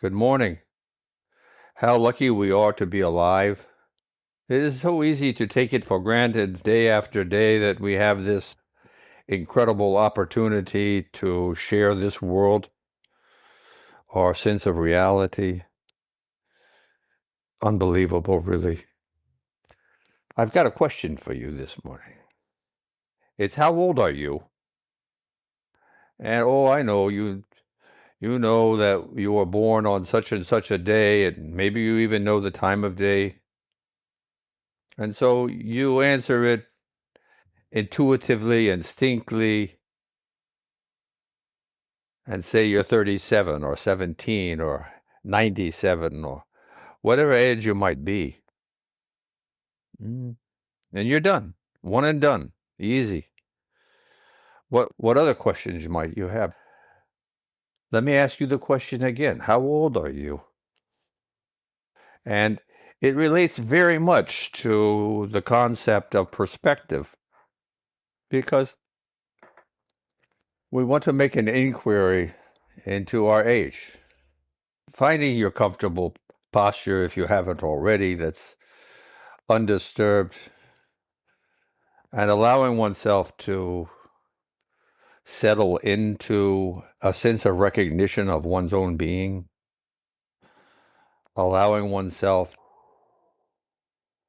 Good morning. How lucky we are to be alive. It is so easy to take it for granted day after day that we have this incredible opportunity to share this world, our sense of reality. Unbelievable, really. I've got a question for you this morning. It's how old are you? And oh, I know you know that you were born on such and such a day, and maybe you even know the time of day. And so you answer it intuitively, instinctively, and say you're 37 or 17 or 97 or whatever age you might be. Mm. And you're done. One and done. Easy. What other questions might you have? Let me ask you the question again. How old are you? And it relates very much to the concept of perspective because we want to make an inquiry into our age. Finding your comfortable posture, if you haven't already, that's undisturbed, and allowing oneself to settle into a sense of recognition of one's own being, allowing oneself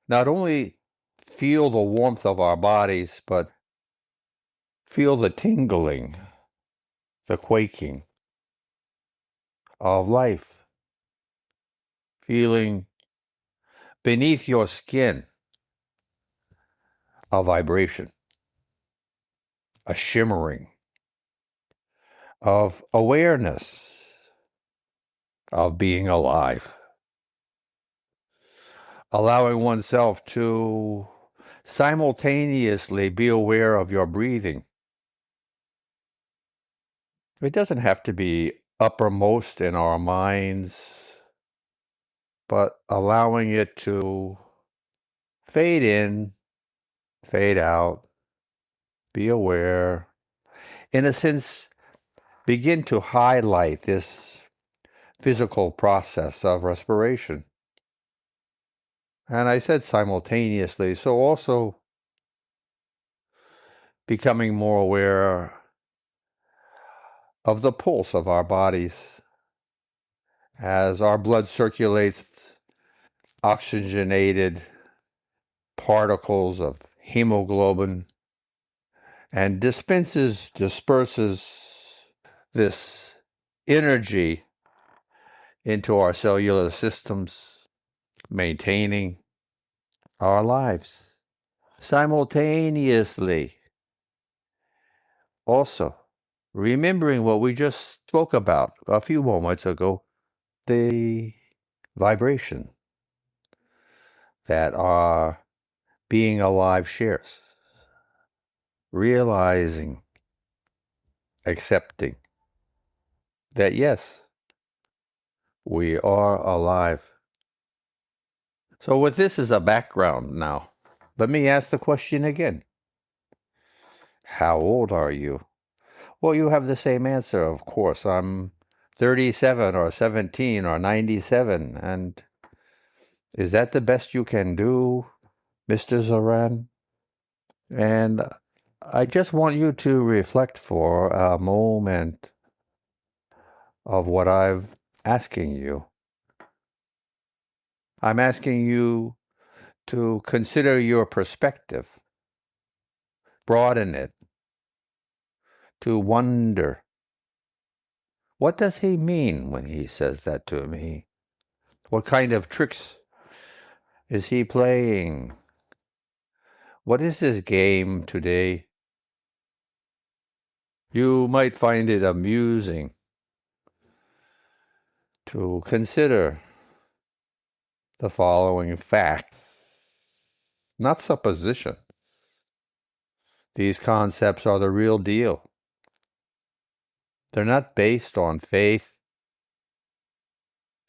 not only feel the warmth of our bodies, but feel the tingling, the quaking of life, feeling beneath your skin a vibration, a shimmering of awareness of being alive, allowing oneself to simultaneously be aware of your breathing. It doesn't have to be uppermost in our minds, but allowing it to fade in, fade out, be aware. In a sense, begin to highlight this physical process of respiration. And I said simultaneously, so also becoming more aware of the pulse of our bodies as our blood circulates oxygenated particles of hemoglobin and disperses this energy into our cellular systems, maintaining our lives. Simultaneously, also remembering what we just spoke about a few moments ago, the vibration that our being alive shares, realizing, accepting that yes, we are alive. So with this as a background now, let me ask the question again. How old are you? Well, you have the same answer, of course. I'm 37 or 17 or 97. And is that the best you can do, Mr. Zaran? And I just want you to reflect for a moment of what I'm asking you. I'm asking you to consider your perspective, broaden it, to wonder, what does he mean when he says that to me? What kind of tricks is he playing? What is this game today? You might find it amusing to consider the following facts, not supposition. These concepts are the real deal. They're not based on faith.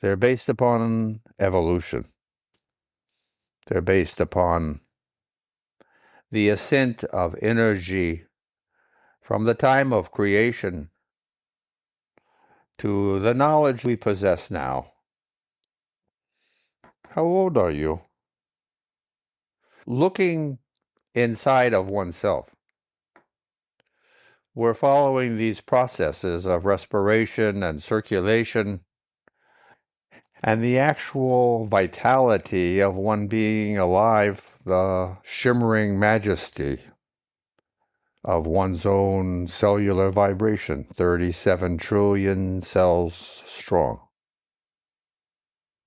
They're based upon evolution. They're based upon the ascent of energy from the time of creation to the knowledge we possess now. How old are you? Looking inside of oneself, we're following these processes of respiration and circulation and the actual vitality of one being alive, the shimmering majesty of one's own cellular vibration, 37 trillion cells strong.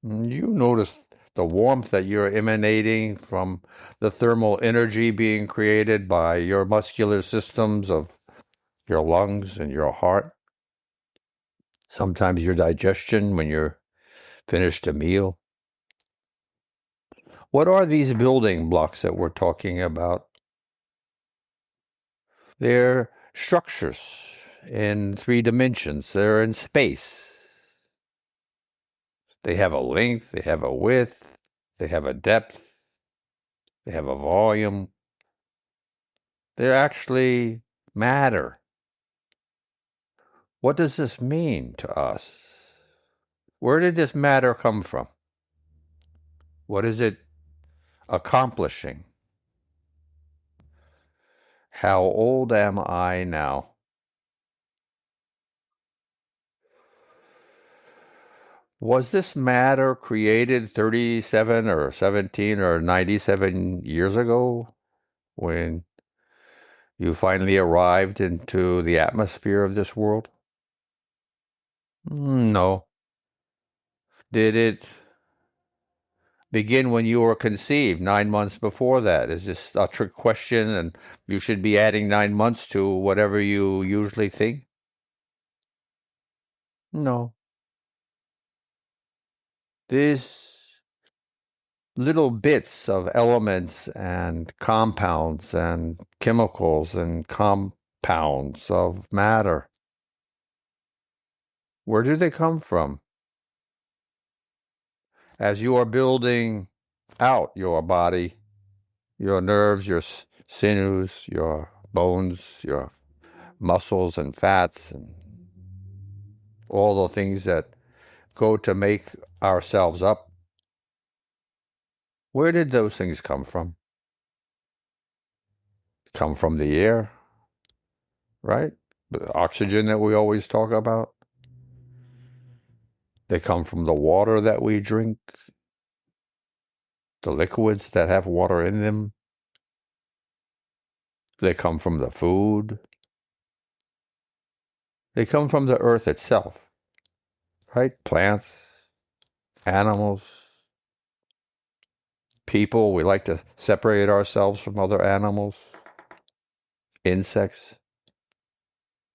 You notice the warmth that you're emanating from the thermal energy being created by your muscular systems of your lungs and your heart. Sometimes your digestion when you're finished a meal. What are these building blocks that we're talking about? They're structures in 3 dimensions. They're in space. They have a length, they have a width, they have a depth, they have a volume. They're actually matter. What does this mean to us? Where did this matter come from? What is it accomplishing? How old am I now? Was this matter created 37 or 17 or 97 years ago when you finally arrived into the atmosphere of this world? No. Did it begin when you were conceived, 9 months before that? Is this a trick question and you should be adding 9 months to whatever you usually think? No. These little bits of elements and compounds and chemicals and compounds of matter, where do they come from? As you are building out your body, your nerves, your sinews, your bones, your muscles and fats, and all the things that go to make ourselves up, where did those things come from? Come from the air, right? The oxygen that we always talk about. They come from the water that we drink, the liquids that have water in them. They come from the food. They come from the earth itself, right? Plants, animals, people. We like to separate ourselves from other animals, insects.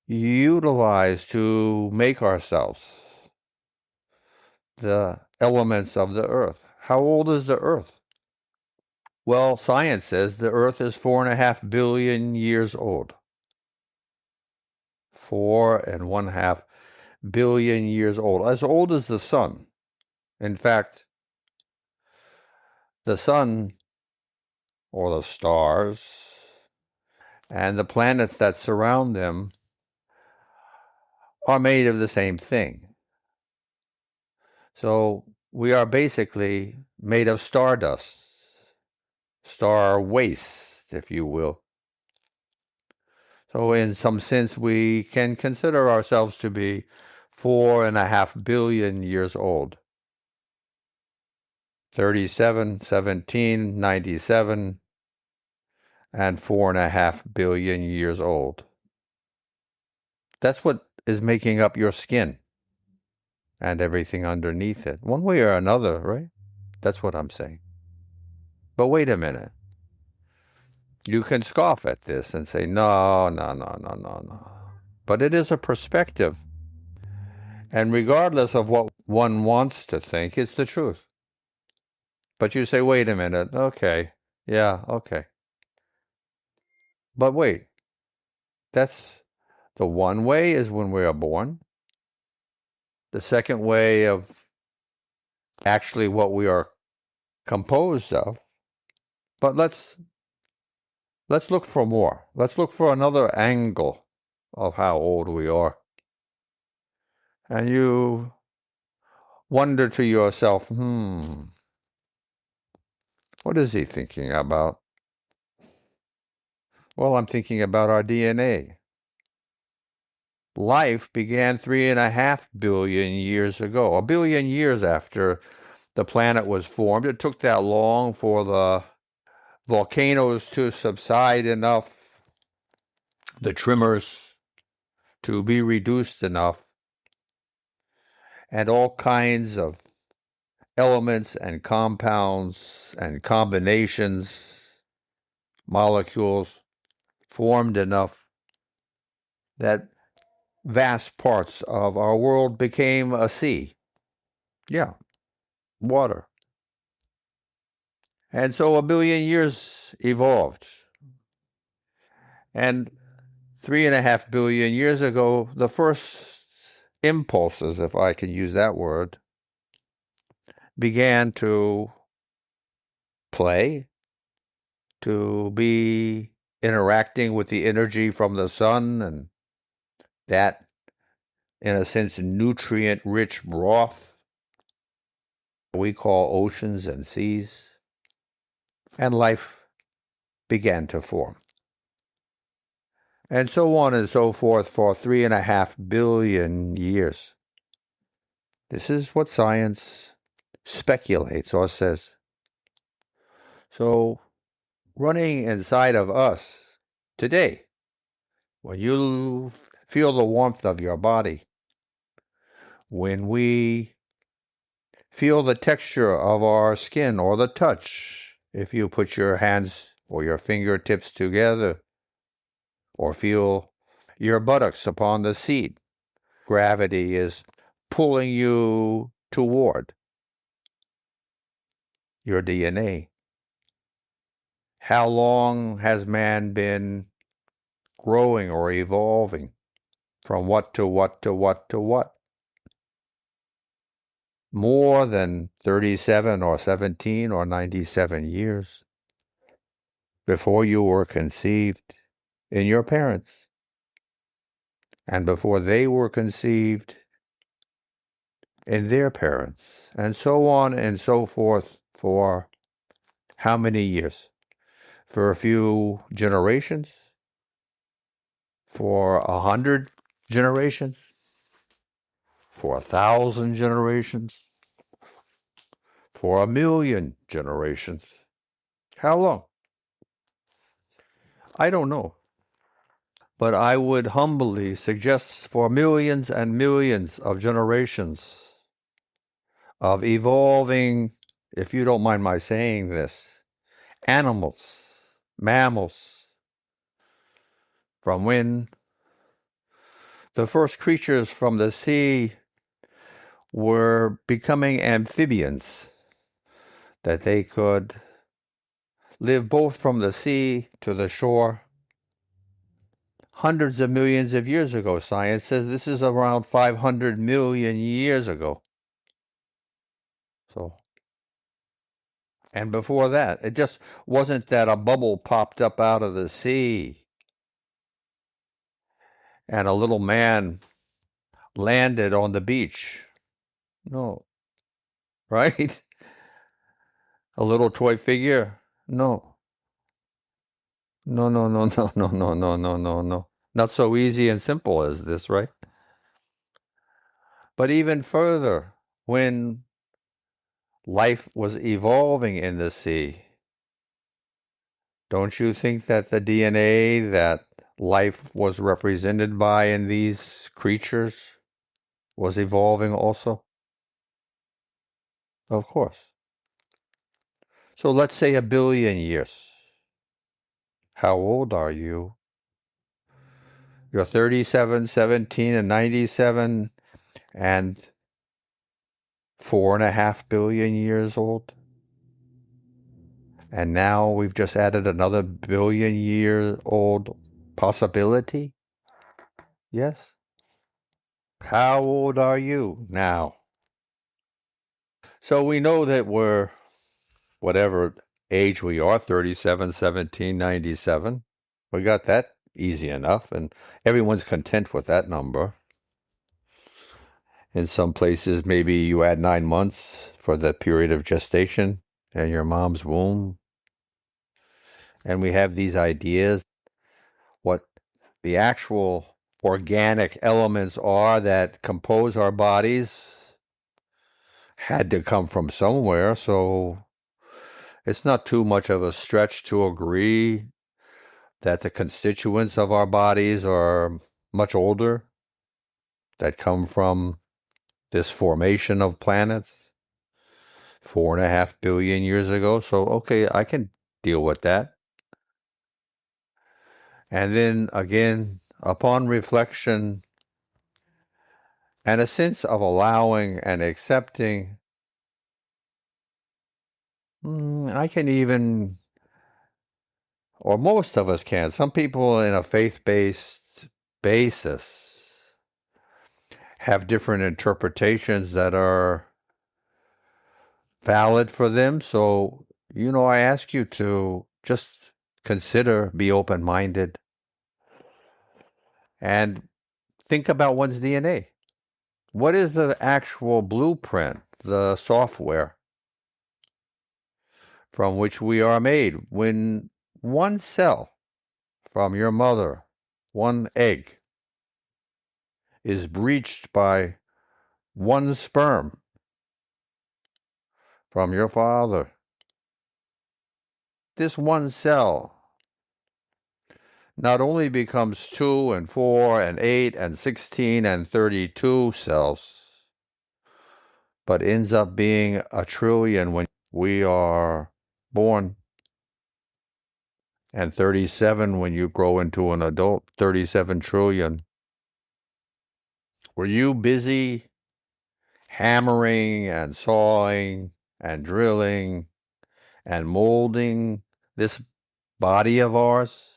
Utilize to make ourselves the elements of the earth. How old is the earth? Well, science says the earth is 4.5 billion years old. 4.5 billion years old as the sun. In fact, the sun, or the stars, and the planets that surround them are made of the same thing. So we are basically made of stardust, star waste, if you will. So in some sense, we can consider ourselves to be 4.5 billion years old. 37, 17, 97, and 4.5 billion years old. That's what is making up your skin and everything underneath it, one way or another, right? That's what I'm saying. But wait a minute. You can scoff at this and say, no, no, no, no, no, no. But it is a perspective. And regardless of what one wants to think, it's the truth. But you say, wait a minute, okay, yeah, okay. But wait, that's the one way is when we are born. The second way of actually what we are composed of. But let's look for more. Let's look for another angle of how old we are. And you wonder to yourself, what is he thinking about? Well, I'm thinking about our DNA. Life began 3.5 billion years ago, a billion years after the planet was formed. It took that long for the volcanoes to subside enough, the tremors to be reduced enough, and all kinds of elements and compounds and combinations, molecules formed enough that vast parts of our world became a sea. Yeah, water. And so a billion years evolved. And 3.5 billion years ago, the first impulses, if I can use that word, began to play, to be interacting with the energy from the sun and that, in a sense, nutrient-rich broth we call oceans and seas, and life began to form. And so on and so forth for 3.5 billion years. This is what science speculates or says. So, running inside of us today, when you feel the warmth of your body, when we feel the texture of our skin or the touch, if you put your hands or your fingertips together, or feel your buttocks upon the seat, gravity is pulling you toward your DNA. How long has man been growing or evolving? From what to what to what to what? More than 37 or 17 or 97 years before you were conceived in your parents, and before they were conceived in their parents, and so on and so forth for how many years? For a few generations? For 100 generations? For 1,000 generations? For 1,000,000 generations? How long? I don't know. But I would humbly suggest for millions and millions of generations of evolving, if you don't mind my saying this, animals, mammals, from when the first creatures from the sea were becoming amphibians, that they could live both from the sea to the shore. Hundreds of millions of years ago, science says this is around 500 million years ago. So, and before that, it just wasn't that a bubble popped up out of the sea and a little man landed on the beach. No, right? A little toy figure? No. No, no, no, no, no, no, no, no, no, no. Not so easy and simple as this, right? But even further, when life was evolving in the sea, don't you think that the DNA that life was represented by in these creatures was evolving also? Of course. So let's say 1 billion years. How old are you? You're 37, 17, and 97, and 4.5 billion years old. And now we've just added another billion-year-old possibility? Yes? How old are you now? So we know that we're, whatever age we are, 37, 17, 97. We got that easy enough, and everyone's content with that number. In some places, maybe you add 9 months for the period of gestation in your mom's womb. And we have these ideas what the actual organic elements are that compose our bodies had to come from somewhere. So it's not too much of a stretch to agree that the constituents of our bodies are much older, that come from this formation of planets 4.5 billion years ago. So, okay, I can deal with that. And then again, upon reflection and a sense of allowing and accepting, I can even, or most of us can, some people in a faith-based basis have different interpretations that are valid for them. So, I ask you to just consider, be open-minded, and think about one's DNA. What is the actual blueprint, the software from which we are made? When one cell from your mother, one egg, is breached by one sperm from your father, this one cell not only becomes 2 and 4 and 8 and 16 and 32 cells, but ends up being a trillion when we are born, and 37 when you grow into an adult, 37 trillion. Were you busy hammering and sawing and drilling and molding this body of ours?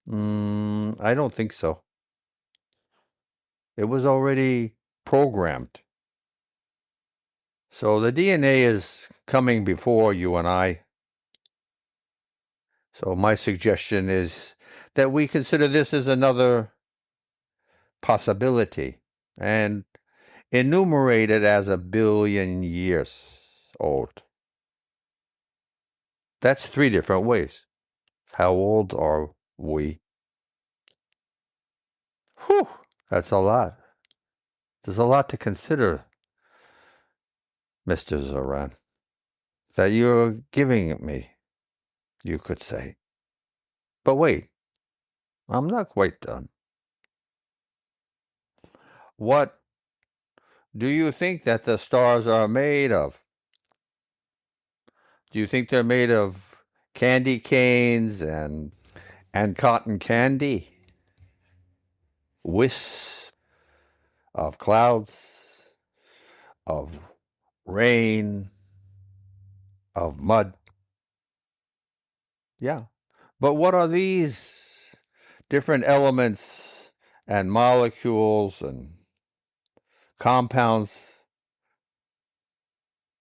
I don't think so. It was already programmed. So the DNA is coming before you and I. So my suggestion is that we consider this as another possibility and enumerate it as 1 billion years old. That's 3 different ways. How old are we? Whew, that's a lot. There's a lot to consider, Mr. Zaran, that you're giving me, you could say. But wait, I'm not quite done. What do you think that the stars are made of? Do you think they're made of candy canes and cotton candy? Wisps of clouds, of rain, of mud? Yeah. But what are these different elements and molecules and compounds?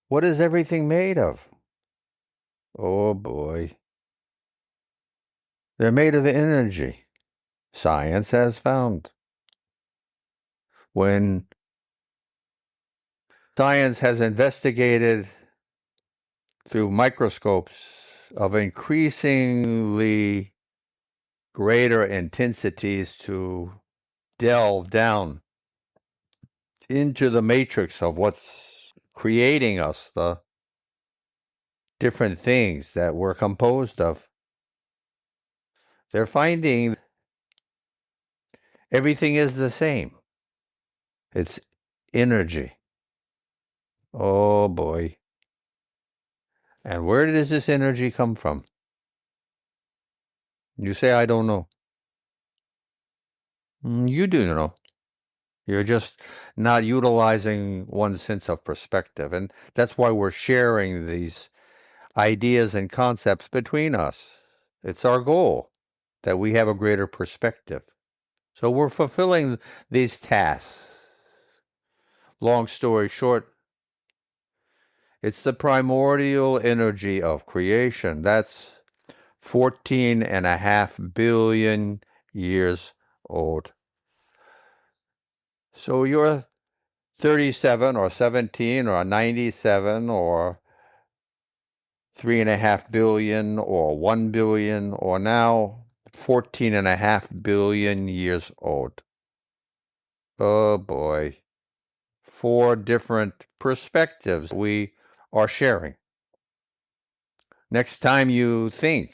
What is everything made of? Oh boy. They're made of energy. Science has found. When science has investigated through microscopes of increasingly greater intensities to delve down into the matrix of what's creating us, the different things that we're composed of, they're finding everything is the same. It's energy. Oh boy. And where does this energy come from? You say, I don't know. You do know. You're just not utilizing one sense of perspective. And that's why we're sharing these ideas and concepts between us. It's our goal that we have a greater perspective. So we're fulfilling these tasks. Long story short, it's the primordial energy of creation. That's 14.5 billion years old. So you're 37 or 17 or 97 or 3.5 billion or 1 billion or now 14.5 billion years old. Oh boy. 4 different perspectives we are sharing. Next time you think,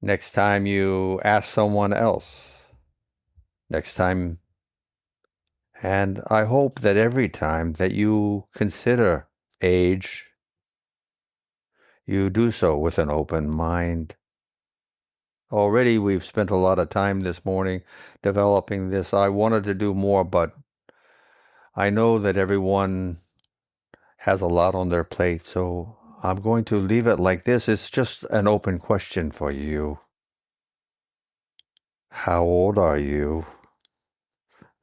next time you ask someone else, next time, and I hope that every time that you consider age, you do so with an open mind. Already we've spent a lot of time this morning developing this. I wanted to do more, but I know that everyone has a lot on their plate, so I'm going to leave it like this. It's just an open question for you. How old are you?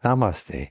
Namaste.